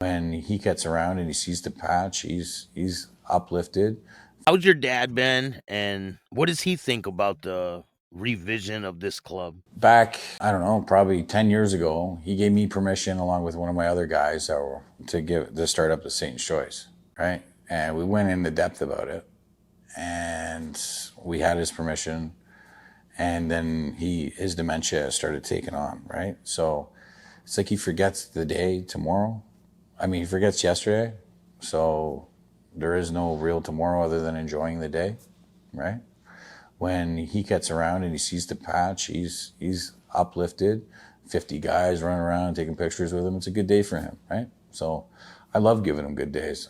When he gets around and he sees the patch, he's uplifted. How's your dad been, and what does he think about the revision of this club? Back, I don't know, probably 10 years ago, he gave me permission along with one of my other guys to start up the Satan's Choice, right? And we went into depth about it, and we had his permission, and then his dementia started taking on, right? So it's like he forgets the day tomorrow. I mean, he forgets yesterday, so there is no real tomorrow other than enjoying the day, right? When he gets around and he sees the patch, he's uplifted. 50 guys running around taking pictures with him. It's a good day for him, right? So I love giving him good days.